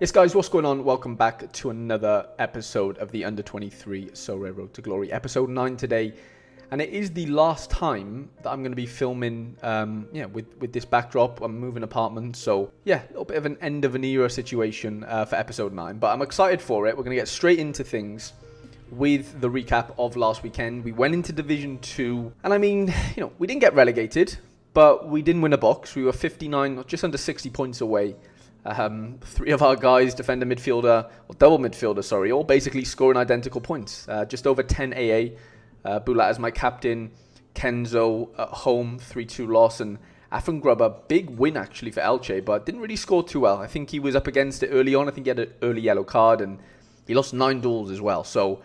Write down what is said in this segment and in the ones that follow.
Yes, guys, what's going on? Welcome back to another episode of the U23 Sorare Road To Glory, episode 9 today. And it is the last time that I'm going to be filming with this backdrop. I'm moving apartments, so yeah, a little bit of an end of an era situation for episode 9. But I'm excited for it. We're going to get straight into things with the recap of last weekend. We went into Division 2, and I mean, we didn't get relegated, but we didn't win a box. We were 59, just under 60 points away. Three of our guys, defender, midfielder, or double midfielder, sorry, all basically scoring identical points. Just over 10 AA. Bulat as my captain, Kenzo at home, 3-2 loss, and Grubber, big win actually for Elche, but didn't really score too well. I think he was up against it early on. I think he had an early yellow card, and he lost 9 duels as well. So,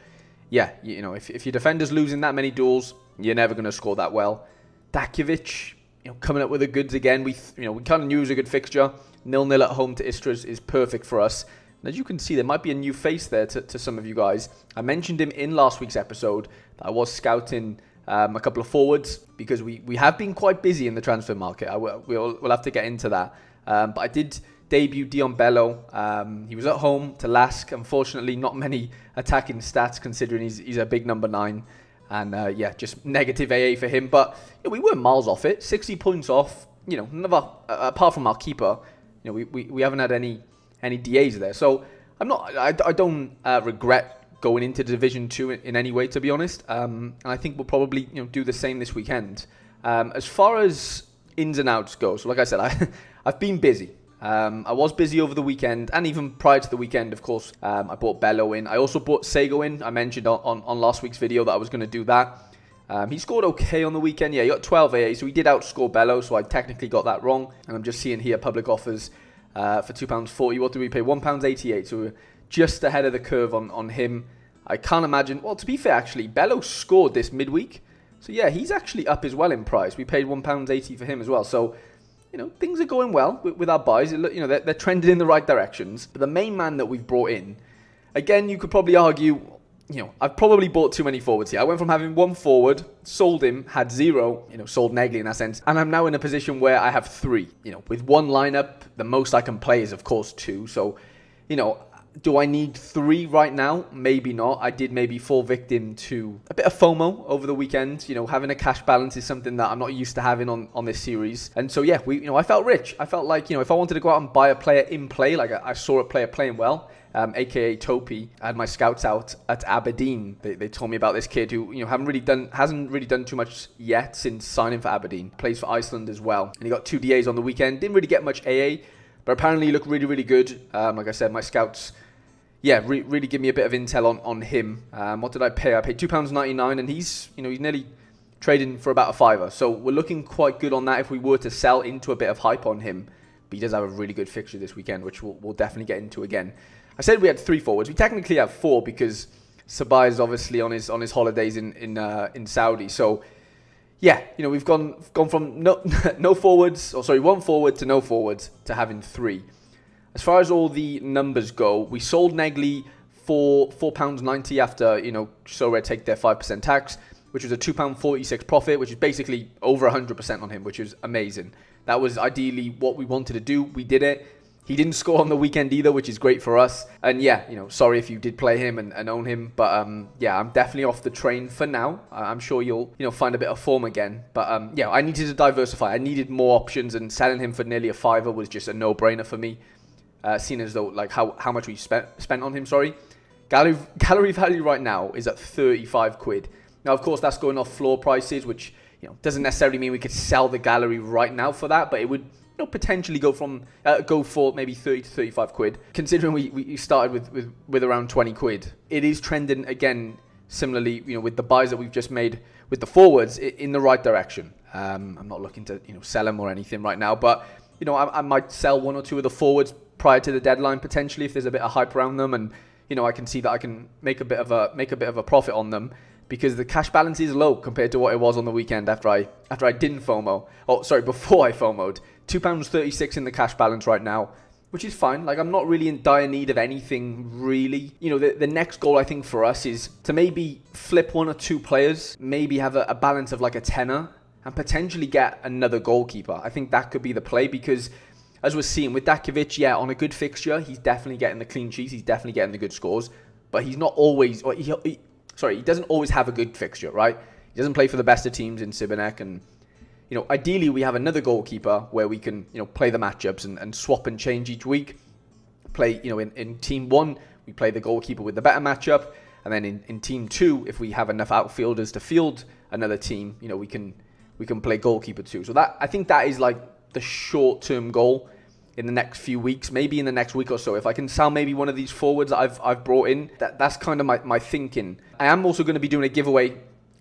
yeah, if your defender's losing that many duels, you're never going to score that well. Dakovic, coming up with the goods again. We kind of knew it was a good fixture. 0-0 at home to Istras is perfect for us. And as you can see, there might be a new face there to some of you guys. I mentioned him in last week's episode that I was scouting a couple of forwards because we have been quite busy in the transfer market. We'll have to get into that. But I did debut Dion Bello. He was at home to Lask. Unfortunately, not many attacking stats considering he's a big number 9. And just negative AA for him. But we weren't miles off it. 60 points off. Apart from our keeper, we haven't had any DAs there. So I don't regret going into Division 2 in any way, to be honest. And I think we'll probably do the same this weekend. As far as ins and outs go, so like I said, I've been busy. I was busy over the weekend, and even prior to the weekend, of course, I bought Bello in. I also bought Sego in. I mentioned on last week's video that I was going to do that. He scored okay on the weekend. Yeah, he got 12 AA, so he did outscore Bello, so I technically got that wrong. And I'm just seeing here public offers for £2.40. What did we pay? £1.88, so we're just ahead of the curve on him. I can't imagine. Well, to be fair, actually, Bello scored this midweek. So yeah, he's actually up as well in price. We paid £1.80 for him as well. So, things are going well with our buys. They're trending in the right directions. But the main man that we've brought in, again, you could probably argue, I've probably bought too many forwards here. I went from having 1 forward, sold him, had 0, sold Negli in that sense. And I'm now in a position where I have 3. With 1 lineup, the most I can play is, of course, 2. So, do I need 3 right now? Maybe not. I did maybe fall victim to a bit of FOMO over the weekend. Having a cash balance is something that I'm not used to having on this series. And so, yeah, I felt rich. I felt like, if I wanted to go out and buy a player in play, like I saw a player playing well, aka Topi, I had my scouts out at Aberdeen. They told me about this kid who, hasn't really done too much yet since signing for Aberdeen. Plays for Iceland as well. And he got 2 DAs on the weekend. Didn't really get much AA, but apparently he looked really, really good. Like I said, my scouts, really give me a bit of intel on him. What did I pay? I paid £2.99, and he's nearly trading for about a £5. So we're looking quite good on that if we were to sell into a bit of hype on him. But he does have a really good fixture this weekend, which we'll definitely get into again. I said we had 3 forwards. We technically have 4 because Sabai is obviously on his holidays in Saudi. So yeah, we've gone from no forwards, 1 forward to no forwards to having 3. As far as all the numbers go, we sold Negli for £4.90 after, Sorare take their 5% tax, which was a £2.46 profit, which is basically over 100% on him, which is amazing. That was ideally what we wanted to do. We did it. He didn't score on the weekend either, which is great for us. And yeah, sorry if you did play him and own him. But I'm definitely off the train for now. I'm sure you'll find a bit of form again. But I needed to diversify. I needed more options, and selling him for nearly a £5 was just a no-brainer for me. Seen as though how much we spent on him. Gallery value right now is at 35 quid. Now, of course, that's going off floor prices, which doesn't necessarily mean we could sell the gallery right now for that, but it would potentially go for maybe 30 to 35 quid. Considering we started with around 20 quid, it is trending again similarly. With the buys that we've just made with the forwards in the right direction. I'm not looking to sell them or anything right now, but I might sell 1 or 2 of the forwards prior to the deadline potentially if there's a bit of hype around them, and I can see that I can make a bit of a profit on them because the cash balance is low compared to what it was on the weekend after I didn't FOMO. Before I FOMO'd. £2.36 in the cash balance right now, which is fine. I'm not really in dire need of anything really. The next goal I think for us is to maybe flip 1 or 2 players, maybe have a balance of like a tenner, and potentially get another goalkeeper. I think that could be the play because as we're seeing with Dakovic, yeah, on a good fixture, he's definitely getting the clean sheets. He's definitely getting the good scores. But he's not always, he doesn't always have a good fixture, right? He doesn't play for the best of teams in Sibanek. And, ideally we have another goalkeeper where we can, play the matchups and swap and change each week. Play, in team 1, we play the goalkeeper with the better matchup. And then in team 2, if we have enough outfielders to field another team, we can play goalkeeper 2. So I think that is like the short-term goal in the next few weeks, maybe in the next week or so. If I can sell maybe one of these forwards that I've brought in, that's kind of my thinking. I am also going to be doing a giveaway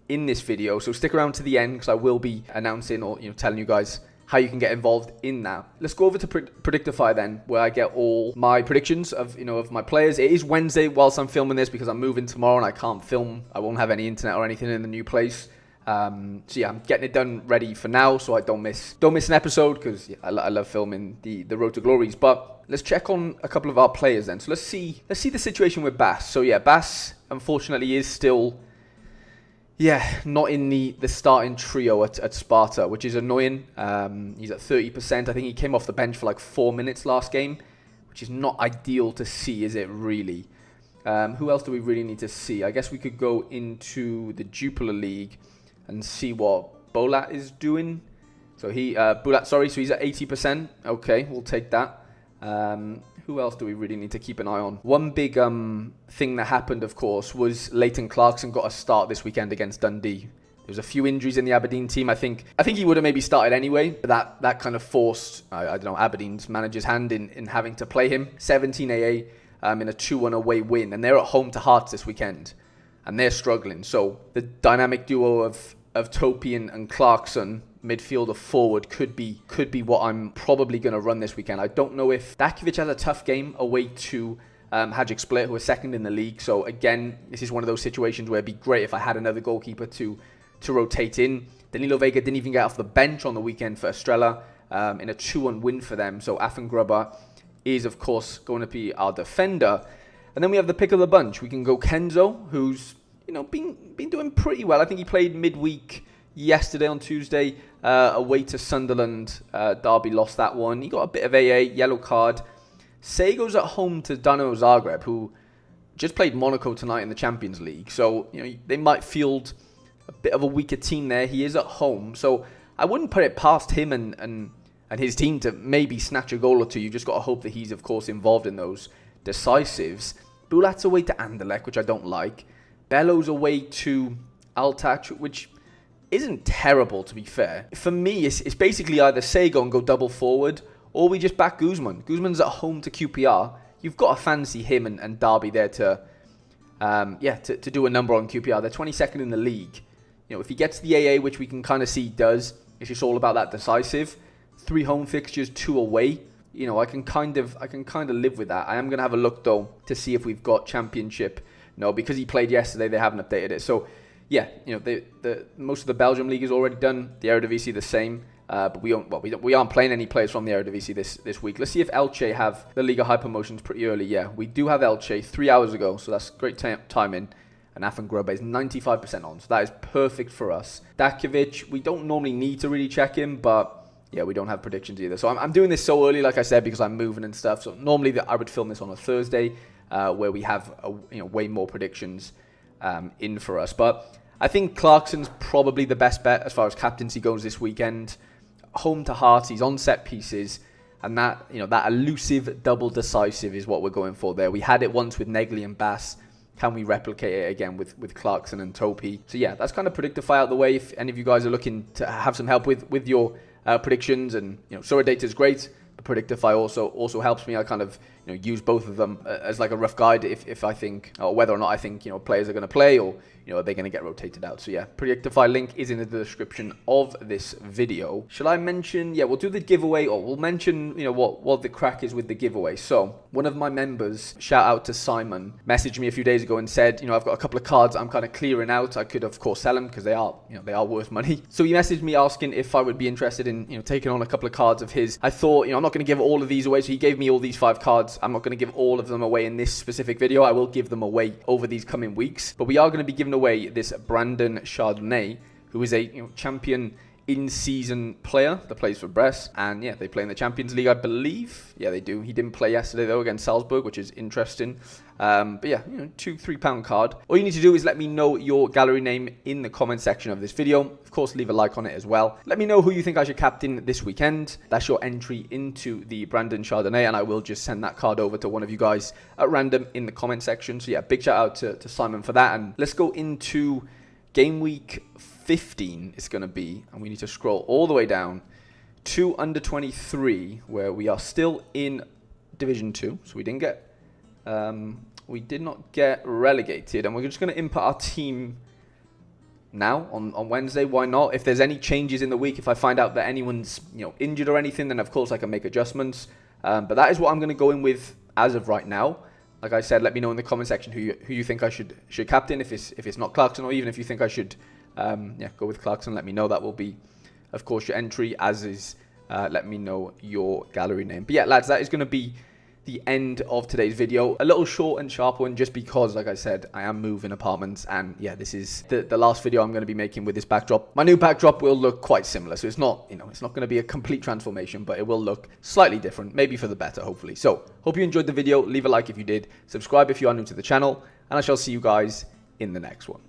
in this video, so stick around to the end because I will be announcing or telling you guys how you can get involved in that. Let's go over to Predictify then, where I get all my predictions of my players. It is Wednesday whilst I'm filming this because I'm moving tomorrow and I can't film. I won't have any internet or anything in the new place. So yeah, I'm getting it done ready for now so I don't miss an episode because I love filming the Road to Glories. But let's check on a couple of our players then. So let's see the situation with Bass. So yeah, Bass unfortunately is still not in the starting trio at Sparta, which is annoying. He's at 30%. I think he came off the bench for like 4 minutes last game, which is not ideal to see, is it really? Who else do we really need to see? I guess we could go into the Jupiler League and see what Bolat is doing. So so he's at 80%. Okay, we'll take that. Who else do we really need to keep an eye on? One big thing that happened, of course, was Leighton Clarkson got a start this weekend against Dundee. There was a few injuries in the Aberdeen team. I think he would have maybe started anyway, but that kind of forced, I don't know, Aberdeen's manager's hand in having to play him. 17 AA in a 2-1 away win, and they're at home to Hearts this weekend. And they're struggling. So the dynamic duo of Topi and Clarkson, midfielder forward, could be what I'm probably going to run this weekend. I don't know if Dakovic has a tough game away to Hajduk Split, who are second in the league. So again, this is one of those situations where it'd be great if I had another goalkeeper to rotate in. Danilo Vega didn't even get off the bench on the weekend for Estrella in a 2-1 win for them. So Affengrubber is, of course, going to be our defender. And then we have the pick of the bunch. We can go Kenzo, who's been doing pretty well. I think he played midweek yesterday on Tuesday away to Sunderland. Derby lost that one. He got a bit of AA, yellow card. Sego's at home to Dinamo Zagreb, who just played Monaco tonight in the Champions League. So they might field a bit of a weaker team there. He is at home, so I wouldn't put it past him and his team to maybe snatch a goal or two. You just got to hope that he's, of course, involved in those decisives. Bulat's away to Anderlecht, which I don't like. Bello's away to Altach, which isn't terrible, to be fair. For me, it's basically either Sego and go double forward, or we just back Guzman. Guzman's at home to QPR. You've got to fancy him and Derby there to do a number on QPR. They're 22nd in the league. If he gets the AA, which we can kind of see he does, it's just all about that decisive. 3 home fixtures, 2 away. I can kind of live with that. I am going to have a look, though, to see if we've got Championship. No, because he played yesterday, they haven't updated it. So, yeah, the most of the Belgium league is already done. The Eredivisie the same. But we aren't playing any players from the Eredivisie this week. Let's see if Elche have the Liga High promotions pretty early. Yeah, we do have Elche 3 hours ago, so that's great timing. And Affengrubber is 95% on, so that is perfect for us. Dakovic, we don't normally need to really check him, but yeah, we don't have predictions either. So I'm doing this so early, like I said, because I'm moving and stuff. So normally I would film this on a Thursday, where we have way more predictions in for us. But I think Clarkson's probably the best bet as far as captaincy goes this weekend. Home to Hearts, he's on set pieces, and that elusive double decisive is what we're going for there. We had it once with Negley and Bass. Can we replicate it again with Clarkson and Topi? So yeah, that's kind of Predictify out the way. If any of you guys are looking to have some help with your predictions, and Sorare data is great, but Predictify also helps me. I kind of use both of them as like a rough guide if I think, or whether or not I think players are going to play, or are they going to get rotated out. So yeah, Predictify link is in the description of this video. Shall I mention? Yeah, we'll do the giveaway, or we'll mention what the crack is with the giveaway. So one of my members, shout out to Simon, messaged me a few days ago and said, I've got a couple of cards I'm kind of clearing out. I could of course sell them because they are worth money. So he messaged me asking if I would be interested in taking on a couple of cards of his. I thought I'm not going to give all of these away, so he gave me all these 5 cards. I'm not going to give all of them away in this specific video. I will give them away over these coming weeks, but we are going to be giving away this Brandon Chardonnay, who is a champion in-season player that plays for Brest. And yeah, they play in the Champions League, I believe. Yeah, they do. He didn't play yesterday, though, against Salzburg, which is interesting. But yeah, £2-3 card. All you need to do is let me know your gallery name in the comment section of this video. Of course, leave a like on it as well. Let me know who you think I should captain this weekend. That's your entry into the Brandon Chardonnay, and I will just send that card over to one of you guys at random in the comment section. So yeah, big shout out to Simon for that. And let's go into game week 15 it's going to be, and we need to scroll all the way down to under 23, where we are still in Division 2. So we did not get relegated, and we're just going to input our team now on Wednesday. Why not? If there's any changes in the week, if I find out that anyone's injured or anything, then of course I can make adjustments. But that is what I'm going to go in with as of right now. Like I said, let me know in the comment section who you think I should captain. If it's not Clarkson, or even if you think I should go with Clarkson, let me know. That will be, of course, your entry, as is let me know your gallery name. But yeah, lads, that is going to be the end of today's video. A little short and sharp one, just because, like I said, I am moving apartments, and yeah, this is the last video I'm going to be making with this backdrop. My new backdrop will look quite similar, so it's not it's not going to be a complete transformation, but it will look slightly different, maybe for the better, hopefully. So hope you enjoyed the video. Leave a like if you did, subscribe if you are new to the channel, and I shall see you guys in the next one.